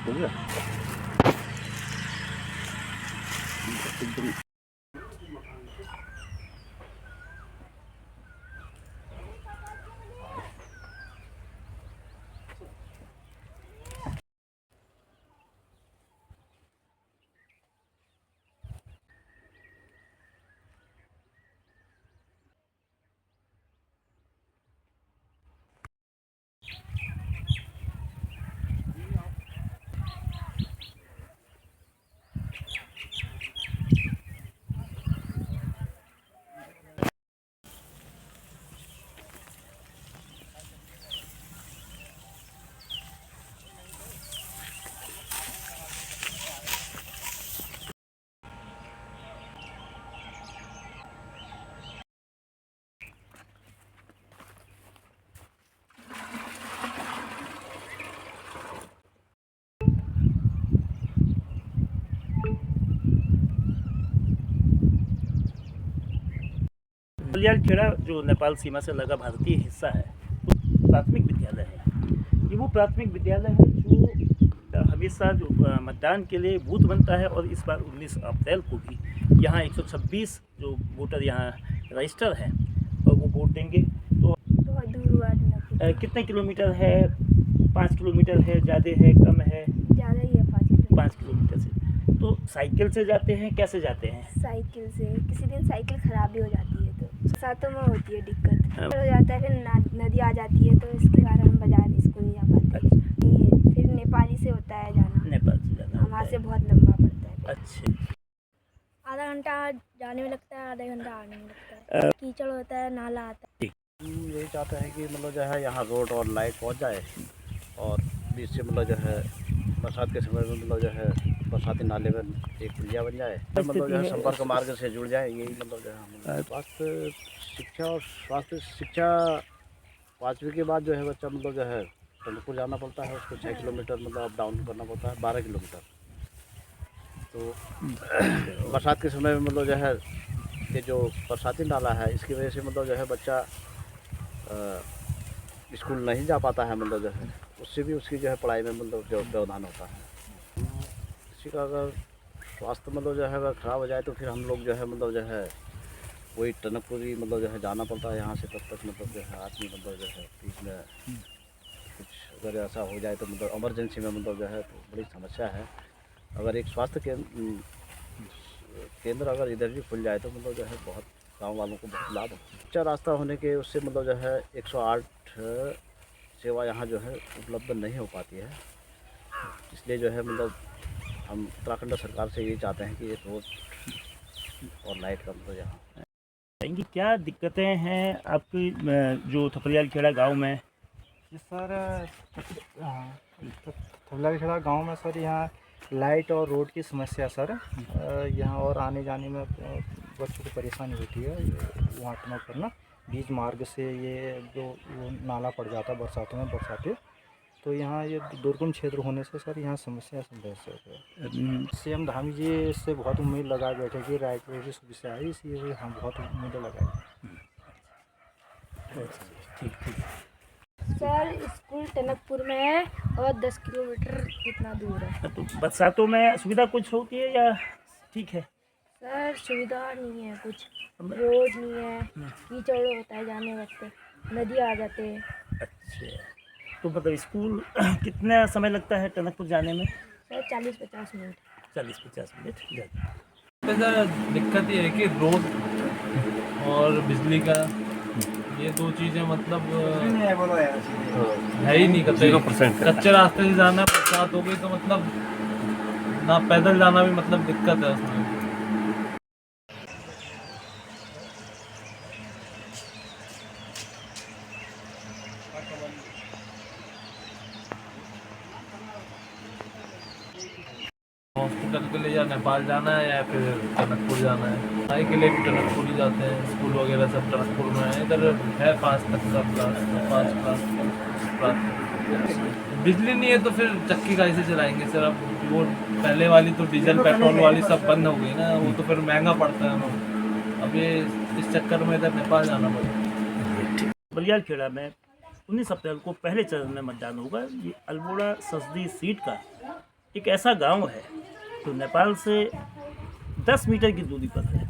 हो गया। थपलियाल-खेड़ा जो नेपाल सीमा से लगा भारतीय हिस्सा है, तो प्राथमिक विद्यालय है। ये वो प्राथमिक विद्यालय है जो हमेशा जो मतदान के लिए बूथ बनता है, और इस बार 19 अप्रैल को भी यहाँ 126 जो वोटर यहाँ रजिस्टर हैं और वो वोट देंगे। तो बहुत दूर हुआ कितने किलोमीटर है? 5 किलोमीटर है, ज़्यादा है, कम है? ज़्यादा ही है, 5 किलोमीटर से। तो साइकिल से जाते हैं, कैसे जाते हैं? साइकिल से। किसी दिन साइकिल ख़राब भी हो जाती है तो बरसातों में होती है दिक्कत, हो जाता है, फिर नदी आ जाती है तो इसके कारण हम बाजार स्कूल नहीं जा पाते। नहीं है, फिर नेपाली से होता है जाना, नेपाल से जाना वहाँ से बहुत लंबा पड़ता है। अच्छा, आधा घंटा जाने में लगता है, आधा घंटा आने में लगता है। कीचड़ होता है, नाला आता है। हम यही चाहते हैं कि मतलब जो है यहाँ रोड और लाइट पहुँच जाए, और बीच से मतलब जो है बरसात के समय में मतलब जो है बरसाती नाले में एक पुलिया बन जाए, मतलब जो है संपर्क मार्ग से जुड़ जाए। यही मतलब जो है स्वास्थ्य शिक्षा और स्वास्थ्य शिक्षा 5वीं के बाद जो है बच्चा मतलब जो है टनकपुर जाना पड़ता है, उसको 6 किलोमीटर मतलब अप डाउन करना पड़ता है, 12 किलोमीटर। तो बरसात के समय में मतलब जो है ये जो बरसाती नाला है इसकी वजह से मतलब जो है बच्चा स्कूल नहीं जा पाता है, मतलब जो है उससे भी उसकी जो है पढ़ाई में मतलब जो व्यवधान होता है। किसी का अगर स्वास्थ्य मतलब जो है अगर ख़राब हो जाए तो फिर हम लोग जो है मतलब जो है वही टनकपुरी मतलब जो है जाना पड़ता है यहाँ से, तब तक मतलब जो है आदमी मतलब जो है बीच में कुछ अगर ऐसा हो जाए तो मतलब इमरजेंसी में मतलब जो है तो बड़ी समस्या है। अगर एक स्वास्थ्य केंद्र अगर इधर भी खुल जाए तो मतलब जो है बहुत गाँव वालों को बहुत लाभ हो। अच्छा रास्ता होने के उससे मतलब जो है 108 सेवा यहाँ जो है उपलब्ध नहीं हो पाती है, इसलिए जो है मतलब हम उत्तराखंड सरकार से ये चाहते हैं कि ये रोड और लाइट का मतलब यहाँ। इनकी क्या दिक्कतें हैं आपकी जो थपलियाल-खेड़ा गांव में? जी सर, थपलियाल-खेड़ा गाँव में सर यहाँ लाइट और रोड की समस्या सर, यहाँ और आने जाने में बच्चों को परेशानी होती है। वहाँ टनक करना बीच मार्ग से ये जो वो नाला पड़ जाता है बरसातों में, बरसातें, तो यहाँ ये दुर्गम क्षेत्र होने से सर यहाँ समस्या है। सीएम धामी जी से बहुत उम्मीद लगाए बैठे कि राइट वे की सुविधा है, इसलिए हम बहुत उम्मीदें लगाए। ठीक ठीक। सर स्कूल टनकपुर में है और 10 किलोमीटर कितना दूर है। तो बरसातों में सुविधा कुछ होती है या ठीक है? सर सुविधा नहीं है कुछ, रोड नहीं है, कीचड़ होता है जाने वक्त, नदी आ जाते हैं। अच्छा, तो मतलब स्कूल कितना समय लगता है टनकपुर जाने में? Sir 40-50 minute. 40-50 मिनट जाते हैं। सर दिक्कत ये है कि रोड और बिजली का, ये दो चीज़ें मतलब है ही नहीं। कच्चे रास्ते से जाना, बरसात हो गई तो मतलब ना पैदल जाना भी मतलब दिक्कत है उसमें। हॉस्पिटल के लिए या नेपाल जाना है या फिर टनकपुर जाना है। पढ़ाई के लिए भी टनकपुर ही जाते हैं, स्कूल वगैरह सब टनकपुर में है। इधर है 5 तक का क्लास, 5 क्लास। बिजली नहीं है तो फिर चक्की कैसे चलाएंगे सर? अब वो पहले वाली तो डीजल पेट्रोल वाली सब बंद हो गई ना, वो तो फिर महंगा पड़ता है हमें। अब ये इस चक्कर में इधर नेपाल जाना पड़ेगा। थपलियाल-खेड़ा में 19 अप्रैल को पहले चरण में मतदान होगा। ये अल्मोड़ा संसदीय सीट का एक ऐसा गांव है जो नेपाल से 10 मीटर की दूरी पर है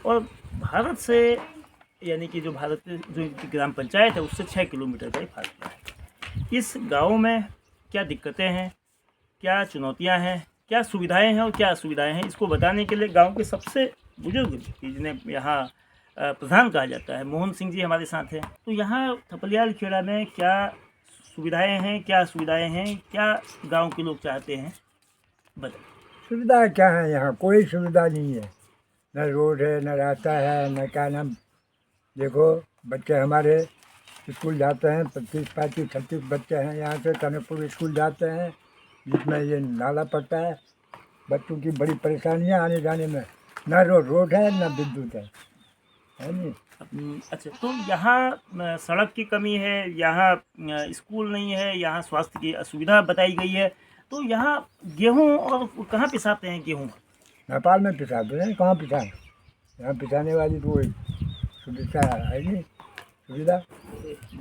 और भारत से यानी कि जो भारत जो इनकी ग्राम पंचायत है उससे 6 किलोमीटर का ही फासला है। इस गांव में क्या दिक्कतें हैं, क्या चुनौतियां हैं, क्या सुविधाएं हैं और क्या असुविधाएं हैं, इसको बताने के लिए गांव के सबसे बुजुर्ग व्यक्ति जिन्हें यहाँ प्रधान कहा जाता है, मोहन सिंह जी हमारे साथ हैं। तो यहाँ थपलियाल खेड़ा में क्या सुविधाएं हैं, क्या असुविधाएं हैं, क्या गांव के लोग चाहते हैं, बताइए। सुविधा क्या है? यहाँ कोई सुविधा नहीं है, न रोड है, न रास्ता है, न क्या नाम। देखो बच्चे हमारे स्कूल जाते हैं, 25-35-36 बच्चे हैं यहाँ से टनकपुर स्कूल जाते हैं, जिसमें ये नाला पड़ता है। बच्चों की बड़ी परेशानियाँ आने जाने में, न रोड है न विद्युत है नहीं। अच्छा, तो यहाँ सड़क की कमी है, यहाँ स्कूल नहीं है, यहाँ स्वास्थ्य की असुविधा बताई गई है। तो यहाँ गेहूँ और कहाँ पिसाते हैं गेहूँ? नेपाल में पिसाते हैं, कहाँ पिसाएं? यहाँ पिसाने वाली तो कोई सुविधा है नहीं, सुविधा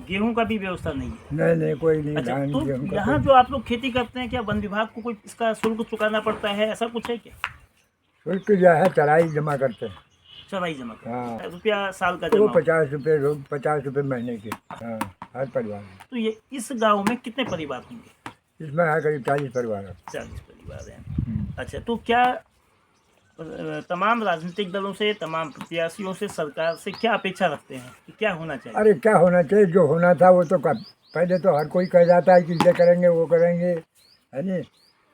गेहूँ का भी व्यवस्था नहीं है। नहीं कोई नहीं। अच्छा, धान तो गेहूं का यहाँ जो आप लोग खेती करते हैं, क्या वन विभाग को कोई इसका शुल्क चुकाना पड़ता है, ऐसा कुछ है क्या? शुल्क जो है चराई जमा करते हैं। चराई जमा करते हाँ। हैं, रुपया साल का तो जमा होता 50 रुपये महीने के। हाँ, हर परिवार में। है। तो ये इस गांव में कितने परिवार होंगे? इसमें है करीब 40 परिवार है। 40 परिवार हैं। अच्छा, तो क्या तमाम राजनीतिक दलों से, तमाम प्रत्याशियों से, सरकार से क्या अपेक्षा रखते हैं कि क्या होना चाहिए? अरे क्या होना चाहिए? जो होना था वो तो पहले तो हर कोई कह जाता है कि ये करेंगे वो करेंगे, है नहीं,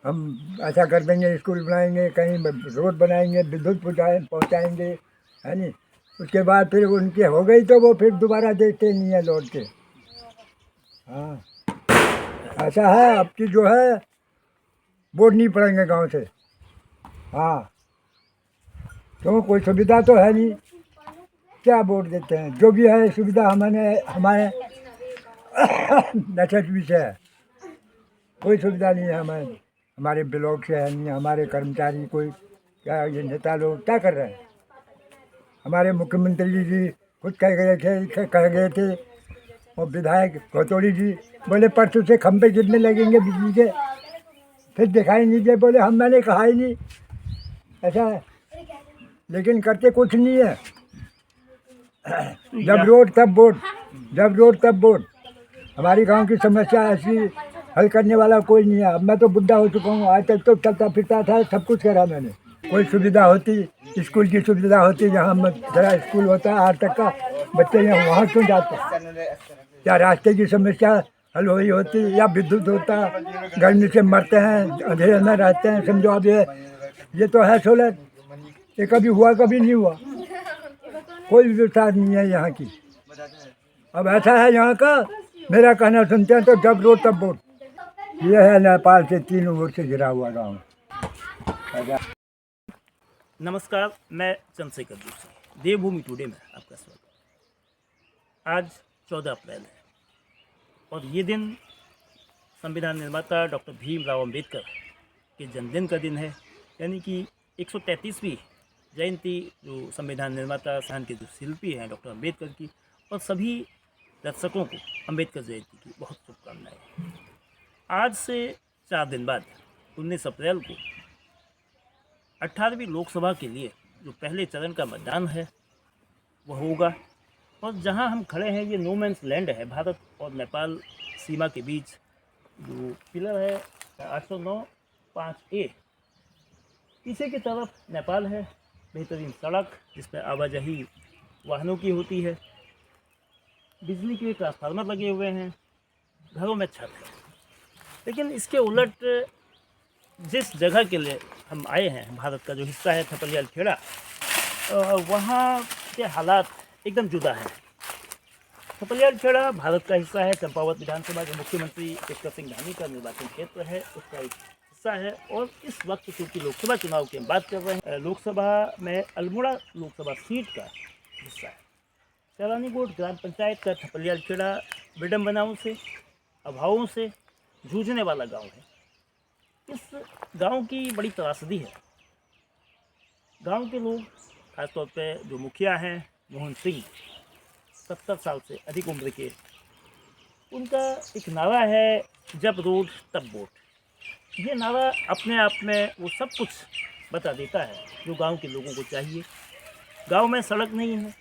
हम ऐसा कर देंगे, स्कूल बनाएंगे, कहीं रोड बनाएंगे, विद्युत पहुँचाएंगे, है नहीं। उसके बाद फिर उनकी हो गई तो वो फिर दोबारा देखते नहीं है लौट के। हाँ, ऐसा है। अब की जो है वोट नहीं पड़ेंगे गांव से। हाँ, तो कोई सुविधा तो है नहीं, क्या वोट देते हैं? जो भी है सुविधा हमारे एसएसबी से है, कोई सुविधा नहीं है हमारे ब्लॉक से है नहीं। हमारे कर्मचारी कोई क्या, ये नेता लोग क्या कर रहे हैं? हमारे मुख्यमंत्री जी खुद कह गए थे और विधायक गौतोड़ी जी बोले परसों से खंभे गिरने लगेंगे बिजली के, फिर दिखाई नहीं दे, बोले मैंने कहा ही नहीं। ऐसा है, लेकिन करते कुछ नहीं है। जब रोड तब वोट, जब रोड तब वोट। हमारी गांव की समस्या ऐसी हल करने वाला कोई नहीं है। अब मैं तो बुढ़ा हो चुका हूँ, आज तक तो चलता फिरता था, सब कुछ करा मैंने। कोई सुविधा होती, स्कूल की सुविधा होती, जहाँ जरा स्कूल होता है 8 तक का, बच्चे यहाँ वहाँ क्यों जाते? क्या रास्ते की समस्या हल हुई होती, या विद्युत होता, गर्मी से मरते हैं, अंधेरे में रहते हैं। समझो अब ये तो है सोलर, ये कभी हुआ कभी नहीं हुआ, कोई व्यवस्था नहीं है यहाँ की। अब ऐसा है यहाँ का, मेरा कहना सुनते हैं तो जब रोड तब वोट। ये है नेपाल से 3 ओर से घिरा हुआ गाँव। नमस्कार, मैं चंद्रशेखर जोशी, देवभूमि टुडे में आपका स्वागत। आज 14 अप्रैल है और ये दिन संविधान निर्माता डॉक्टर भीमराव अंबेडकर के जन्मदिन का दिन है, यानी कि 133वीं जयंती जो संविधान निर्माता संविधान के जो शिल्पी हैं डॉक्टर अंबेडकर की, और सभी दर्शकों को अंबेडकर जयंती की बहुत शुभकामनाएं। आज से 4 दिन बाद 19 अप्रैल को 18वीं लोकसभा के लिए जो पहले चरण का मतदान है वह होगा। और जहां हम खड़े हैं ये नो मैंस लैंड है, भारत और नेपाल सीमा के बीच जो पिलर है 809.5A। पीछे की तरफ नेपाल है, बेहतरीन सड़क जिस पर आवाजाही वाहनों की होती है, बिजली के ट्रांसफार्मर लगे हुए हैं, घरों में छत है। लेकिन इसके उलट जिस जगह के लिए हम आए हैं, भारत का जो हिस्सा है थपलियाल खेड़ा, वहाँ के हालात एकदम जुदा हैं। थपलियाल खेड़ा भारत का हिस्सा है, चंपावत विधानसभा के मुख्यमंत्री पुष्कर सिंह धामी का निर्वाचन क्षेत्र है, उसका एक हिस्सा है। और इस वक्त क्योंकि लोकसभा चुनाव की हम बात कर रहे हैं, लोकसभा में अल्मोड़ा लोकसभा सीट का हिस्सा है। सैलानीकोट ग्राम पंचायत का थपलियाल खेड़ा विडम्बनाओं से, अभावों से जूझने वाला गांव है। इस गांव की बड़ी त्रासदी है। गांव के लोग, खासतौर पे जो मुखिया हैं मोहन सिंह, 70 साल से अधिक उम्र के, उनका एक नारा है, जब रोड तब वोट। ये नारा अपने आप में वो सब कुछ बता देता है जो गांव के लोगों को चाहिए। गांव में सड़क नहीं है,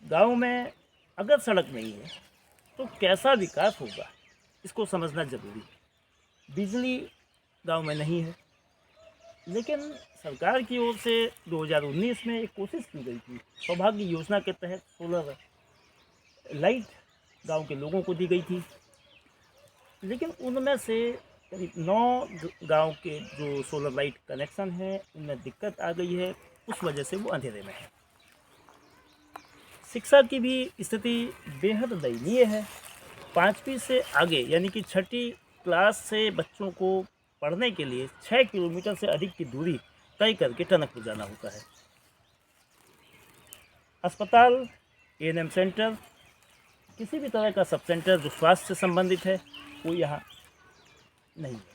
गांव में अगर सड़क नहीं है तो कैसा विकास होगा, इसको समझना ज़रूरी है। बिजली गांव में नहीं है, लेकिन सरकार की ओर से 2019 में एक कोशिश की गई थी, सौभाग्य योजना के तहत सोलर लाइट गांव के लोगों को दी गई थी, लेकिन उनमें से करीब 9 गांव के जो सोलर लाइट कनेक्शन है उनमें दिक्कत आ गई है, उस वजह से वो अंधेरे में है। शिक्षा की भी स्थिति बेहद दयनीय है। 5वीं से आगे यानी कि 6ठी क्लास से बच्चों को पढ़ने के लिए 6 किलोमीटर से अधिक की दूरी तय करके टनकपुर जाना होता है। अस्पताल, एएनएम सेंटर, किसी भी तरह का सब सेंटर जो स्वास्थ्य से संबंधित है वो यहाँ नहीं है।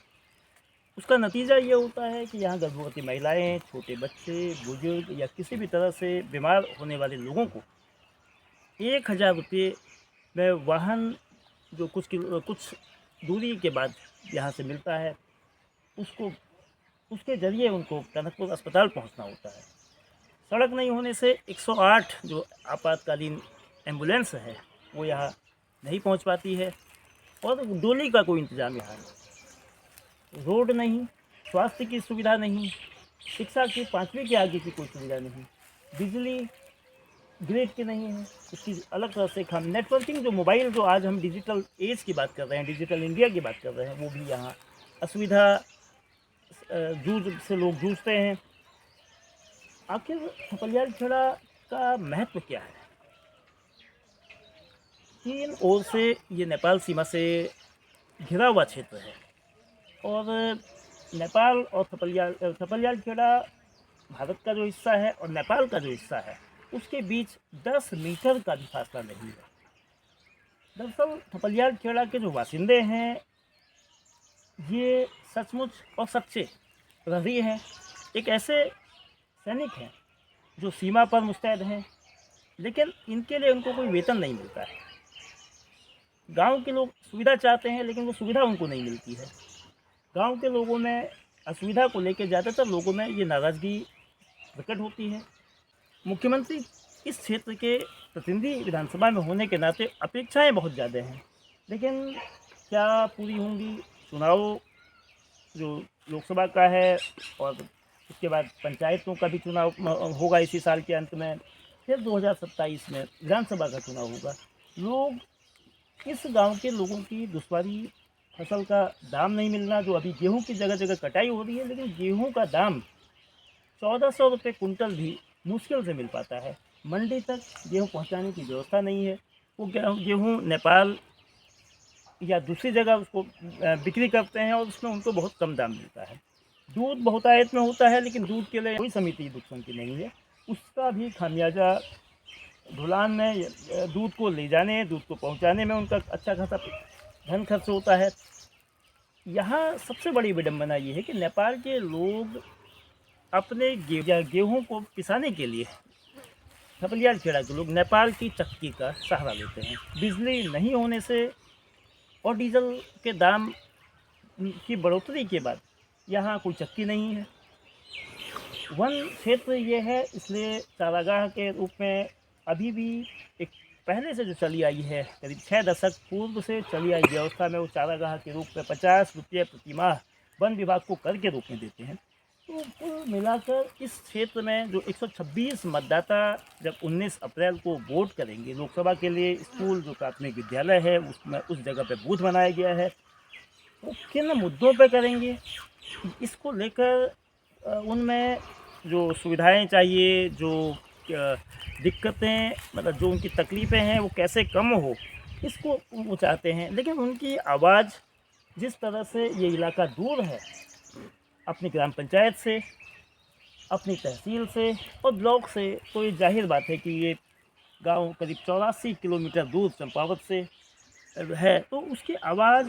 उसका नतीजा ये होता है कि यहाँ गर्भवती महिलाएं, छोटे बच्चे, बुजुर्ग या किसी भी तरह से बीमार होने वाले लोगों को 1000 रुपये में वाहन जो कुछ दूरी के बाद यहाँ से मिलता है उसके ज़रिए उनको टनकपुर अस्पताल पहुँचना होता है। सड़क नहीं होने से 108 जो आपातकालीन एम्बुलेंस है वो यहाँ नहीं पहुँच पाती है और डोली का कोई इंतज़ाम यहाँ नहीं। रोड नहीं, स्वास्थ्य की सुविधा नहीं, शिक्षा की 5वीं के आगे की कोई सुविधा नहीं, बिजली ग्रिड की नहीं है, उसकी अलग तरह से खाम नेटवर्किंग जो मोबाइल जो आज हम डिजिटल एज की बात कर रहे हैं, डिजिटल इंडिया की बात कर रहे हैं, वो भी यहाँ असुविधा जूझ से लोग जूझते हैं। आखिर थपलियालखेड़ा का महत्व क्या है? 3 ओर से ये नेपाल सीमा से घिरा हुआ क्षेत्र है और नेपाल और थपलियालखेड़ा भारत का जो हिस्सा है और नेपाल का जो हिस्सा है उसके बीच 10 मीटर का भी फासला नहीं है। दरअसल थपलियालखेड़ा के जो बासिंदे हैं ये सचमुच और सच्चे प्रहरी हैं, एक ऐसे सैनिक हैं जो सीमा पर मुस्तैद हैं, लेकिन इनके लिए उनको कोई वेतन नहीं मिलता है। गांव के लोग सुविधा चाहते हैं लेकिन वो सुविधा उनको नहीं मिलती है। गांव के लोगों में असुविधा को लेकर ज़्यादातर लोगों में ये नाराज़गी प्रकट होती है। मुख्यमंत्री इस क्षेत्र के प्रतिनिधि विधानसभा में होने के नाते अपेक्षाएं बहुत ज़्यादा हैं, लेकिन क्या पूरी होंगी? चुनाव जो लोकसभा का है और उसके बाद पंचायतों का भी चुनाव होगा इसी साल के अंत में, फिर 2027 में विधानसभा का चुनाव होगा। लोग इस गांव के लोगों की दुश्वारी, फसल का दाम नहीं मिलना, जो अभी गेहूं की जगह जगह कटाई हो रही है लेकिन गेहूं का दाम 1400 रुपये कुंटल भी मुश्किल से मिल पाता है। मंडी तक गेहूं पहुंचाने की व्यवस्था नहीं है। वो गेहूं नेपाल या दूसरी जगह उसको बिक्री करते हैं और उसमें उनको बहुत कम दाम मिलता है। दूध बहुतायत में होता है लेकिन दूध के लिए कोई समिति दुकान की नहीं है। उसका भी खामियाजा ढुलान में दूध को ले जाने, दूध को पहुंचाने में उनका अच्छा खासा धन खर्च होता है। यहाँ सबसे बड़ी विडंबना ये है कि नेपाल के लोग अपने गेहूं को पिसाने के लिए थपलियालखेड़ा के लोग नेपाल की चक्की का सहारा लेते हैं। बिजली नहीं होने से और डीजल के दाम की बढ़ोतरी के बाद यहाँ कोई चक्की नहीं है। वन क्षेत्र ये है, इसलिए चारागाह के रूप में अभी भी एक पहले से जो चली आई है, करीब 6 दशक पूर्व से चली आई व्यवस्था में वो चारागाह के रूप में 50 रुपये प्रति माह वन विभाग को कर के रूप में देते हैं। तो कुल मिलाकर इस क्षेत्र में जो 126 मतदाता जब 19 अप्रैल को वोट करेंगे लोकसभा के लिए, स्कूल जो प्राथमिक विद्यालय है उसमें उस जगह पे बूथ बनाया गया है, वो किन मुद्दों पे करेंगे इसको लेकर उनमें जो सुविधाएं चाहिए, जो दिक्कतें, मतलब जो उनकी तकलीफ़ें हैं वो कैसे कम हो, इसको वो चाहते हैं। लेकिन उनकी आवाज़ जिस तरह से ये इलाका दूर है अपनी ग्राम पंचायत से, अपनी तहसील से और ब्लॉक से, तो ये जाहिर बात है कि ये गांव करीब 84 किलोमीटर दूर चंपावत से है, तो उसकी आवाज़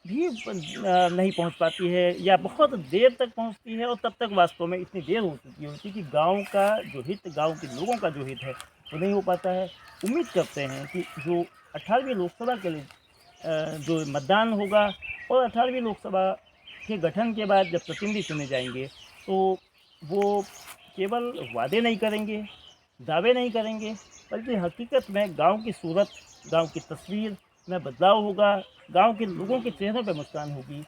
भी नहीं पहुंच पाती है या बहुत देर तक पहुंचती है और तब तक वास्तव में इतनी देर हो चुकी होती है कि गांव का जो हित, गांव के लोगों का जो हित है वो नहीं हो पाता है। उम्मीद करते हैं कि जो 18वीं लोकसभा के लिए जो मतदान होगा और 18वीं लोकसभा के गठन के बाद जब प्रतिनिधि चुने जाएंगे तो वो केवल वादे नहीं करेंगे, दावे नहीं करेंगे, बल्कि हकीकत में गांव की सूरत, गांव की तस्वीर में बदलाव होगा, गांव के लोगों के चेहरों पर मुस्कान होगी।